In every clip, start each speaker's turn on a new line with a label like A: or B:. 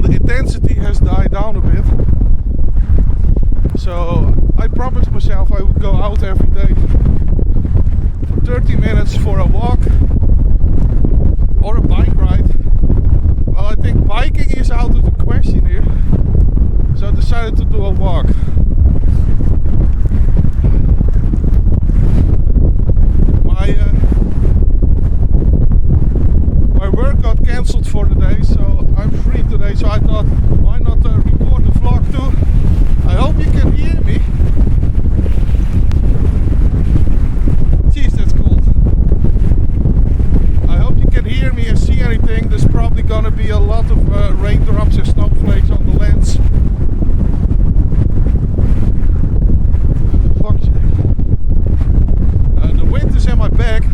A: Well, the intensity has died down a bit. So I promised myself I would go out every day for 30 minutes for a walk or a bike ride. Well, I think biking is out of the question here, so I decided to do a walk. My work got cancelled for the day, so I'm free today, so I thought, why not record the vlog too? I hope you can hear me. Jeez, that's cold. I hope you can hear me and see anything. There's probably gonna be a lot of raindrops and snowflakes on the lens. Fuck's sake. The wind is in my back,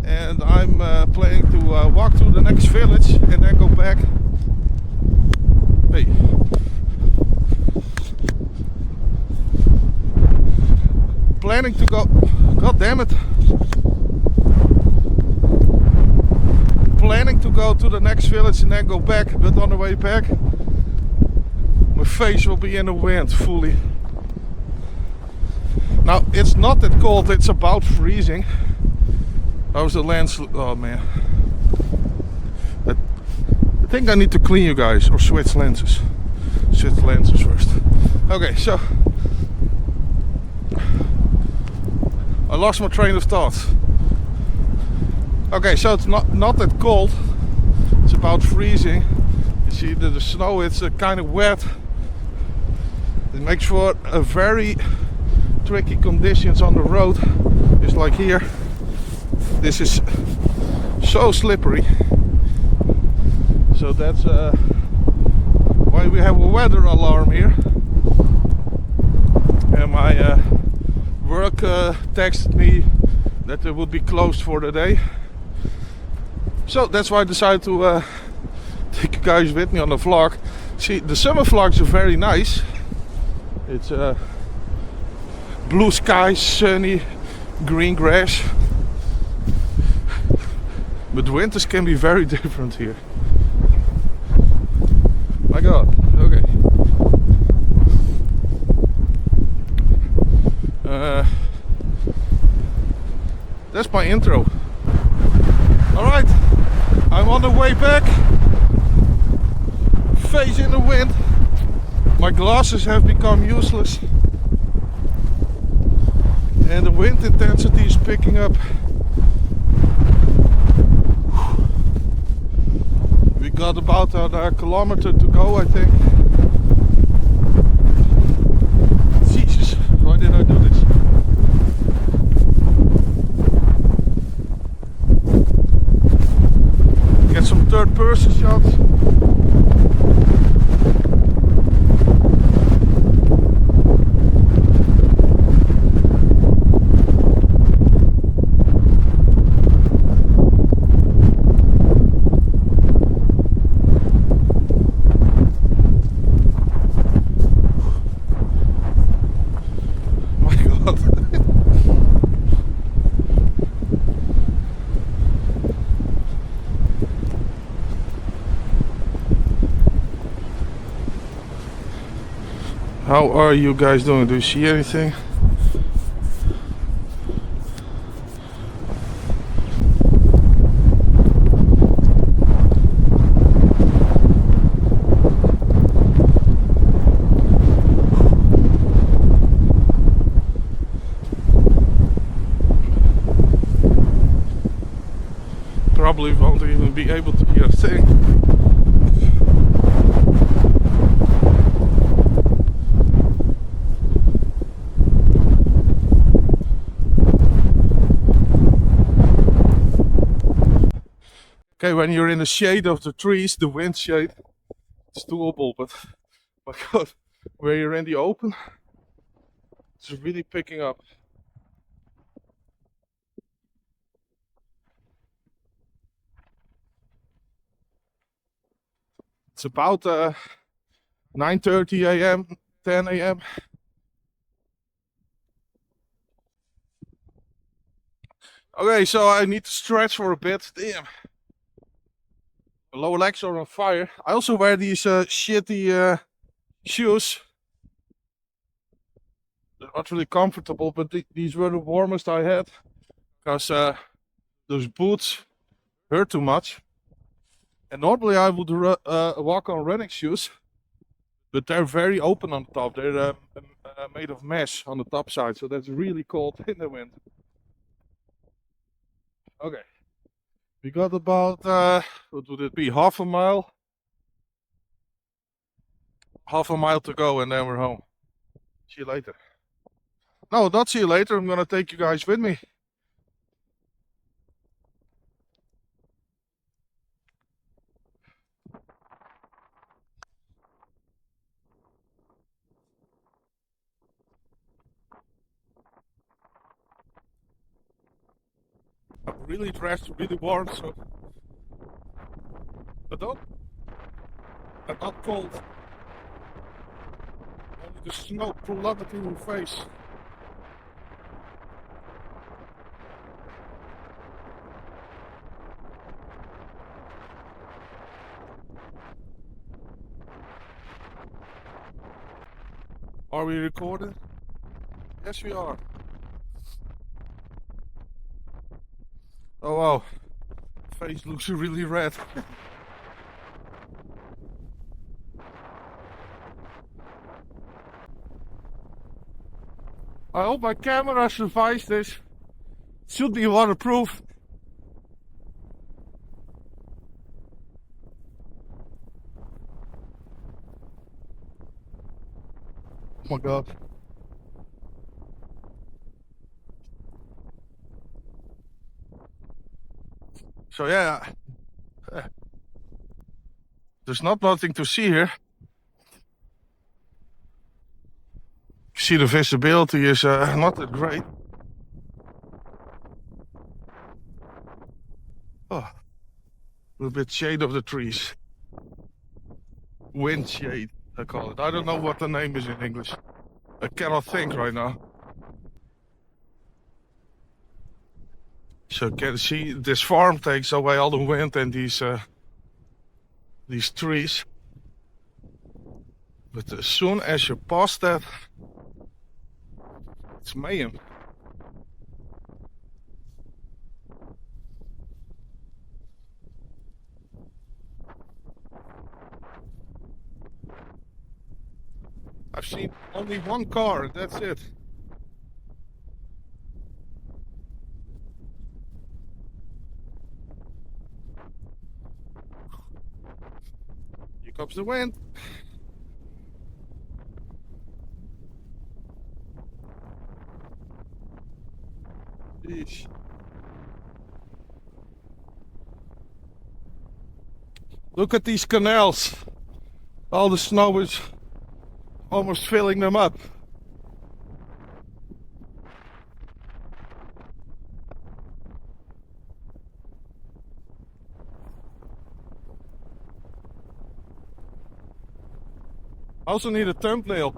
A: and I'm planning to walk to the next village and then go back. Hey. Planning to go. God damn it. Planning to go to the next village and then go back, but on the way back, my face will be in the wind fully. Now, it's not that cold, it's about freezing. How's the lens? Oh man. I think I need to clean you guys or switch lenses. Switch lenses first. Okay, so I lost my train of thought. Okay, so it's not that cold. It's about freezing. You see the snow, it's kind of wet. It makes for a very tricky conditions on the road. Just like here. This is so slippery. So that's why we have a weather alarm here. And my work texted me that it would be closed for the day. So that's why I decided to take you guys with me on the vlog. See, the summer vlogs are very nice. It's blue skies, sunny, green grass. But winters can be very different here. My god, okay. That's my intro. Alright, I'm on the way back. Face in the wind. My glasses have become useless. And the wind intensity is picking up. We got about a kilometer to go, I think. Jesus, why did I do this? Get some third person shots. How are you guys doing? Do you see anything? Probably won't even be able to hear a thing. Okay, when you're in the shade of the trees, the wind shade, it's doable, but my god, where you're in the open, it's really picking up. It's about 9:30 a.m., 10 a.m. Okay, so I need to stretch for a bit. Damn. lower legs are on fire. I also wear these shitty shoes. They're not really comfortable, but these were the warmest I had. Because those boots hurt too much. And normally I would walk on running shoes. But they're very open on the top. They're made of mesh on the top side. So that's really cold in the wind. Okay. We got about, what would it be, half a mile? Half a mile to go and then we're home. See you later. No, not see you later. I'm gonna take you guys with me. I'm really dressed, really warm, so... But don't... I'm not cold. Only the snow plummeting in your face. Are we recording? Yes, we are. Oh wow, face looks really red. I hope my camera survives this. Should be waterproof. Oh my god. So yeah, there's nothing to see here. See, the visibility is not that great. Oh, a little bit shade of the trees. Wind shade, I call it. I don't know what the name is in English. I cannot think right now. So you can see this farm takes away all the wind and these trees. But as soon as you pass that, it's mayhem. I've seen only one car, that's it. Here comes the wind. Eesh. Look at these canals. All the snow is almost filling them up. I also need a thumbnail.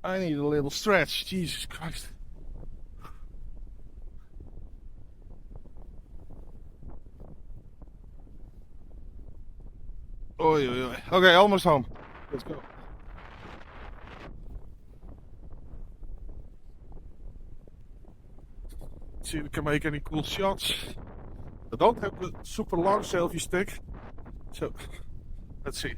A: I need a little stretch, Jesus Christ. Oy, oy, oy. Okay, almost home. Let's go. See if we can make any cool shots. I don't have a super long selfie stick, so let's see.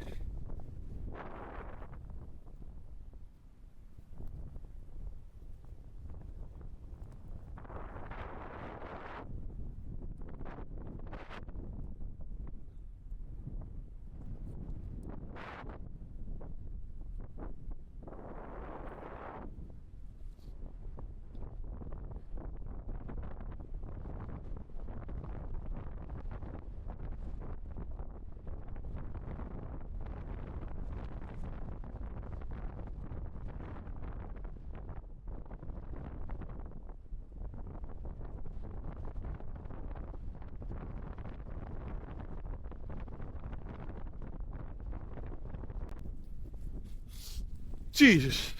A: Jesus.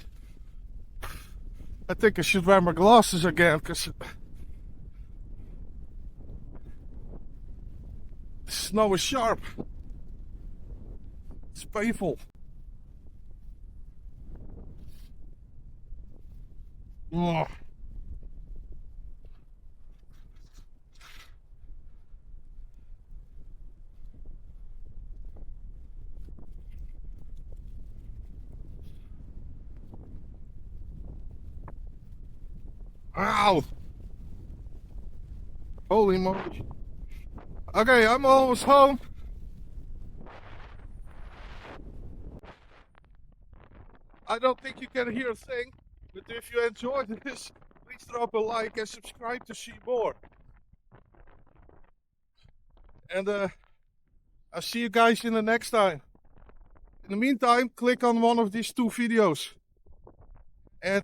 A: I think I should wear my glasses again, because the snow is sharp. It's painful. Oh. Ow! Holy moly. Okay, I'm almost home. I don't think you can hear a thing, but if you enjoyed this, please drop a like and subscribe to see more. And I'll see you guys in the next time. In the meantime, click on one of these 2 videos. And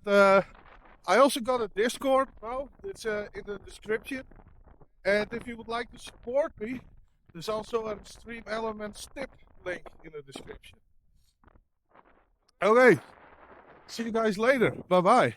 A: I also got a Discord now. It's in the description. And if you would like to support me, there's also a Stream Elements tip link in the description. Okay, see you guys later. Bye bye.